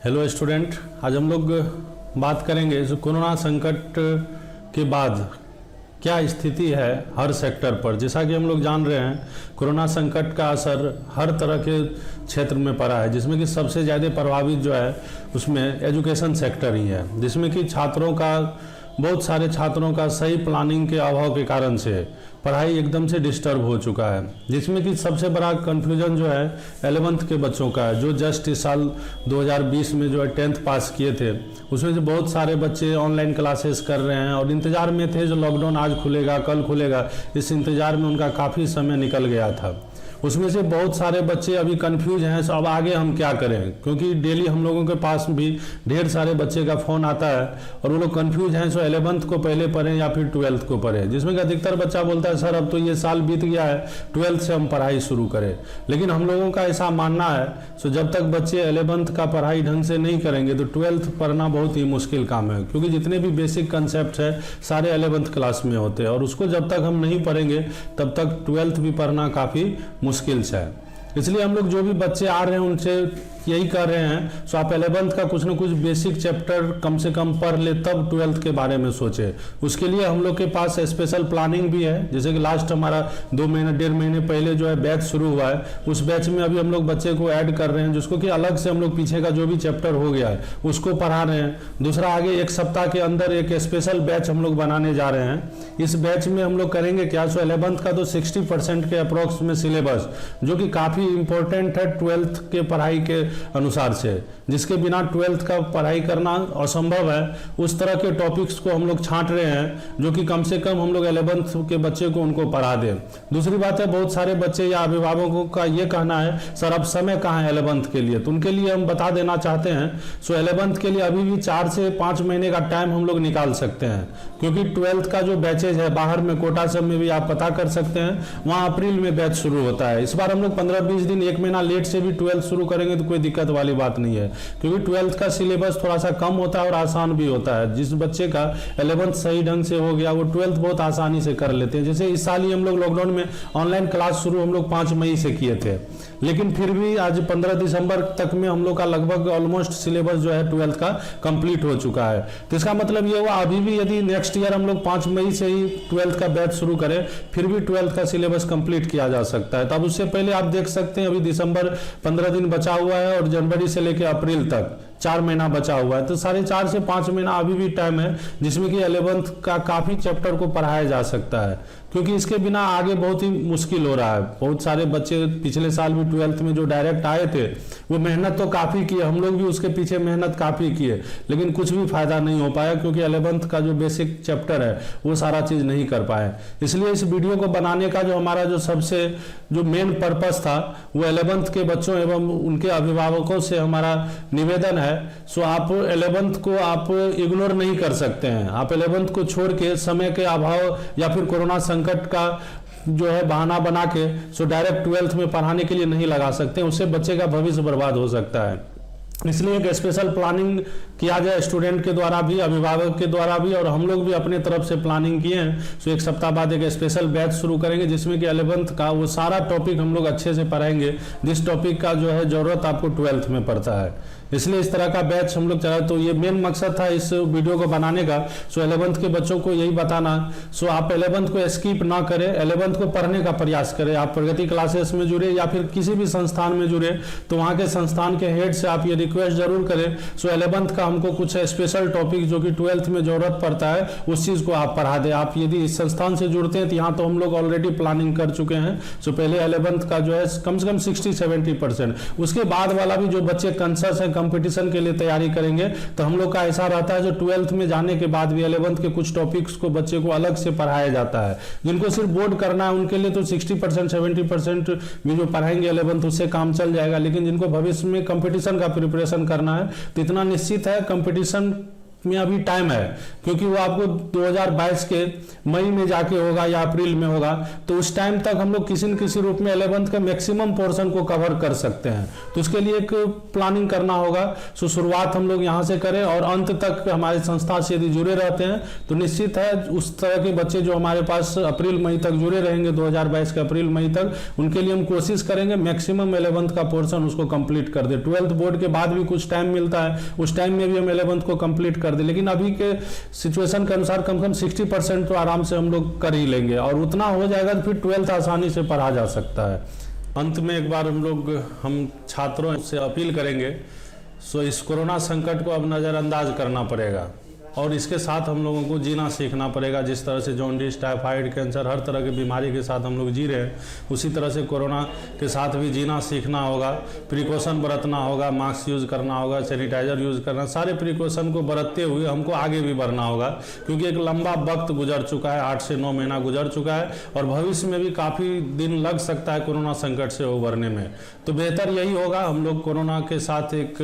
Hello student, आज हम लोग बात करेंगे जो कोरोना संकट के बाद क्या स्थिति है हर सेक्टर पर। जैसा कि हम लोग जान रहे हैं, कोरोना संकट का असर हर तरह के क्षेत्र में पड़ा है, जिसमें कि सबसे ज़्यादा प्रभावित जो है उसमें एजुकेशन सेक्टर ही है, जिसमें कि बहुत सारे छात्रों का सही प्लानिंग के अभाव के कारण से पढ़ाई एकदम से डिस्टर्ब हो चुका है। जिसमें कि सबसे बड़ा कन्फ्यूजन जो है 11th के बच्चों का है, जो जस्ट इस साल 2020 में जो है 10th पास किए थे। उसमें से बहुत सारे बच्चे ऑनलाइन क्लासेस कर रहे हैं और इंतज़ार में थे जो लॉकडाउन आज खुलेगा कल खुलेगा, इस इंतज़ार में उनका काफ़ी समय निकल गया था। उसमें से बहुत सारे बच्चे अभी कंफ्यूज हैं, सो अब आगे हम क्या करें, क्योंकि डेली हम लोगों के पास भी ढेर सारे बच्चे का फ़ोन आता है और वो लोग कंफ्यूज हैं, सो 11th को पहले पढ़ें या फिर 12th को पढ़ें। जिसमें कि अधिकतर बच्चा बोलता है सर अब तो ये साल बीत गया है, 12th से हम पढ़ाई शुरू करें। लेकिन हम लोगों का ऐसा मानना है, सो जब तक बच्चे 11th का पढ़ाई ढंग से नहीं करेंगे तो 12th पढ़ना बहुत ही मुश्किल काम है, क्योंकि जितने भी बेसिक कंसेप्ट है सारे 11th क्लास में होते हैं और उसको जब तक हम नहीं पढ़ेंगे तब तक 12th भी पढ़ना काफ़ी मुश्किल से है। इसलिए हम लोग जो भी बच्चे आ रहे हैं उनसे यही कर रहे हैं, सो आप 11th का कुछ न कुछ बेसिक चैप्टर कम से कम पढ़ ले तब 12th के बारे में सोचे। उसके लिए हम लोग के पास स्पेशल प्लानिंग भी है। जैसे कि लास्ट हमारा 1.5 महीने पहले जो है बैच शुरू हुआ है, उस बैच में अभी हम लोग बच्चे को ऐड कर रहे हैं, जिसको कि अलग से हम लोग पीछे का जो भी चैप्टर हो गया है उसको पढ़ा रहे हैं। दूसरा, आगे एक सप्ताह के अंदर एक स्पेशल बैच हम लोग बनाने जा रहे हैं। इस बैच में हम लोग करेंगे क्या, सो 11th का तो 60% के अप्रोक्स में सिलेबस, जो कि काफ़ी इंपॉर्टेंट है 12th के पढ़ाई के अनुसार से, जिसके बिना 12th का पढ़ाई करना असंभव है, उस तरह के टॉपिक्स को हम लोग छांट रहे हैं, जो कि कम से कम हम लोग 11th के बच्चे को उनको पढ़ा दें। दूसरी बात है, बहुत सारे बच्चे या अभिभावकों का ये कहना है सर अब समय कहाँ है 11th के लिए, तो उनके लिए हम बता देना चाहते हैं, सो 11th के लिए अभी भी 4 से 5 महीने का टाइम हम लोग निकाल सकते हैं, क्योंकि 12th का जो बैचेज है बाहर में कोटा सब में भी आप पता कर सकते हैं, वहाँ अप्रैल में बैच शुरू होता है। इस बार हम लोग 15-20 दिन 1 महीना लेट से भी 12th शुरू करेंगे तो कोई दिक्कत वाली बात नहीं है, क्योंकि 12th का सिलेबस थोड़ा सा कम होता है और आसान भी होता है। जिस बच्चे का 11th सही ढंग से हो गया वो 12th बहुत आसानी से कर लेते हैं। जैसे इस साल ही हम लोग लॉकडाउन में ऑनलाइन क्लास शुरू हम लोग 5 मई से किए थे, लेकिन फिर भी आज 15 दिसंबर तक में हम लोग का लगभग ऑलमोस्ट सिलेबस जो है 12th का कंप्लीट हो चुका है। तो इसका मतलब ये हुआ अभी भी यदि नेक्स्ट ईयर हम लोग 5 मई से ही 12th का बैच शुरू करें फिर भी 12th का सिलेबस कंप्लीट किया जा सकता है। तब उससे पहले आप देख सकते हैं अभी दिसंबर 15 दिन बचा हुआ है और जनवरी से लेकर अप्रैल तक 4 महीना बचा हुआ है, तो 4.5 से 5 महीना अभी भी टाइम है, जिसमें कि 11th का काफ़ी चैप्टर को पढ़ाया जा सकता है, क्योंकि इसके बिना आगे बहुत ही मुश्किल हो रहा है। बहुत सारे बच्चे पिछले साल भी 12th में जो डायरेक्ट आए थे वो मेहनत तो काफ़ी किए, हम लोग भी उसके पीछे मेहनत काफ़ी किए, लेकिन कुछ भी फायदा नहीं हो पाया, क्योंकि 11th का जो बेसिक चैप्टर है वो सारा चीज़ नहीं कर पाए। इसलिए इस वीडियो को बनाने का जो हमारा जो मेन पर्पस था वो 11th के बच्चों एवं उनके अभिभावकों से हमारा निवेदन है, सो आप 11th को आप इग्नोर नहीं कर सकते हैं। आप 11th को छोड़ के समय के अभाव या फिर कोरोना संकट का जो है बहाना बना के सो डायरेक्ट 12th में पढ़ाने के लिए नहीं लगा सकते, उससे बच्चे का भविष्य बर्बाद हो सकता है। इसलिए एक स्पेशल प्लानिंग किया जाए स्टूडेंट के द्वारा भी, अभिभावक के द्वारा भी, और हम लोग भी अपने तरफ से प्लानिंग किए हैं। सो एक सप्ताह बाद एक स्पेशल बैच शुरू करेंगे, जिसमें कि 11th का वो सारा टॉपिक हम लोग अच्छे से पढ़ाएंगे, जिस टॉपिक का जो है ज़रूरत आपको 12th में पड़ता है। इसलिए इस तरह का बैच हम लोग चला, तो ये मेन मकसद था इस वीडियो को बनाने का। सो 11th के बच्चों को यही बताना, सो आप 11th को स्किप ना करें, 11th को पढ़ने का प्रयास करें। आप प्रगति क्लासेस में जुड़े या फिर किसी भी संस्थान में जुड़े तो वहाँ के संस्थान के हेड से आप ये रिक्वेस्ट जरूर करें, सो 11th का हमको कुछ स्पेशल टॉपिक जो कि 12th में जरूरत पड़ता है उस चीज़ को आप पढ़ा दें। आप यदि इस संस्थान से जुड़ते हैं तो यहाँ तो हम लोग ऑलरेडी प्लानिंग कर चुके हैं, सो पहले 11th का जो है कम से कम 60-70%, उसके बाद वाला भी जो बच्चे कंसर्स है कंपटीशन के लिए तैयारी करेंगे, तो हम लोग का ऐसा रहता है जो 12th में जाने के बाद भी 11th के कुछ टॉपिक्स को बच्चे को अलग से पढ़ाया जाता है। जिनको सिर्फ बोर्ड करना है उनके लिए तो 60% 70% में जो पढ़ाएंगे 11th उससे काम चल जाएगा, लेकिन जिनको भविष्य में कंपटीशन का प्रिपरेशन करना है तो इतना निश्चित है कंपटीशन में अभी टाइम है, क्योंकि वो आपको 2022 के मई में जाके होगा या अप्रैल में होगा, तो उस टाइम तक हम लोग किसी न किसी रूप में 11th का मैक्सिमम पोर्शन को कवर कर सकते हैं। तो उसके लिए एक प्लानिंग करना होगा। सो शुरुआत हम लोग यहाँ से करें और अंत तक हमारी संस्था से यदि जुड़े रहते हैं तो निश्चित है उस तरह के बच्चे जो हमारे पास अप्रैल मई तक जुड़े रहेंगे, 2022 के अप्रैल मई तक, उनके लिए हम कोशिश करेंगे मैक्सिमम 11th का पोर्शन उसको कंप्लीट कर दे। 12th बोर्ड के बाद भी कुछ टाइम मिलता है, उस टाइम में भी हम 11th को कंप्लीट कर दे, लेकिन अभी के सिचुएशन के अनुसार कम से कम 60% तो आराम से हम लोग कर ही लेंगे और उतना हो जाएगा तो फिर 12th आसानी से पढ़ा जा सकता है। अंत में एक बार हम छात्रों से अपील करेंगे, सो इस कोरोना संकट को अब नज़रअंदाज करना पड़ेगा और इसके साथ हम लोगों को जीना सीखना पड़ेगा। जिस तरह से जॉन्डिस, टाइफाइड, कैंसर, हर तरह की बीमारी के साथ हम लोग जी रहे हैं, उसी तरह से कोरोना के साथ भी जीना सीखना होगा। प्रिकॉशन बरतना होगा, मास्क यूज़ करना होगा, सैनिटाइजर यूज़ करना, सारे प्रिकॉशन को बरतते हुए हमको आगे भी बढ़ना होगा, क्योंकि एक लंबा वक्त गुजर चुका है, 8 से 9 महीना गुजर चुका है और भविष्य में भी काफ़ी दिन लग सकता है कोरोना संकट से उभरने में। तो बेहतर यही होगा हम लोग कोरोना के साथ एक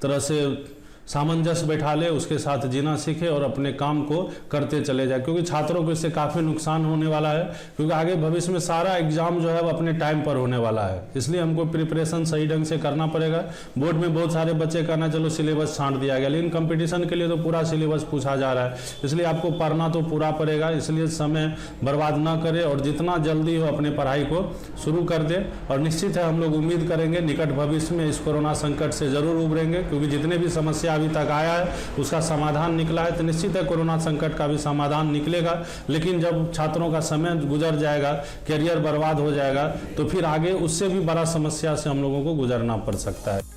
तरह से सामंजस्य बैठा ले, उसके साथ जीना सीखे और अपने काम को करते चले जाए, क्योंकि छात्रों को इससे काफ़ी नुकसान होने वाला है, क्योंकि आगे भविष्य में सारा एग्जाम जो है वो अपने टाइम पर होने वाला है। इसलिए हमको प्रिपरेशन सही ढंग से करना पड़ेगा। बोर्ड में बहुत सारे बच्चे कहना चलो सिलेबस छांट दिया गया, लेकिन कंपटीशन के लिए तो पूरा सिलेबस पूछा जा रहा है, इसलिए आपको पढ़ना तो पूरा पड़ेगा। इसलिए समय बर्बाद ना करें और जितना जल्दी हो अपने पढ़ाई को शुरू कर दे और निश्चित है हम लोग उम्मीद करेंगे निकट भविष्य में इस कोरोना संकट से जरूर उभरेंगे, क्योंकि जितने भी समस्या अभी तक आया है उसका समाधान निकला है, तो निश्चित है कोरोना संकट का भी समाधान निकलेगा। लेकिन जब छात्रों का समय गुजर जाएगा, करियर बर्बाद हो जाएगा, तो फिर आगे उससे भी बड़ा समस्या से हम लोगों को गुजरना पड़ सकता है।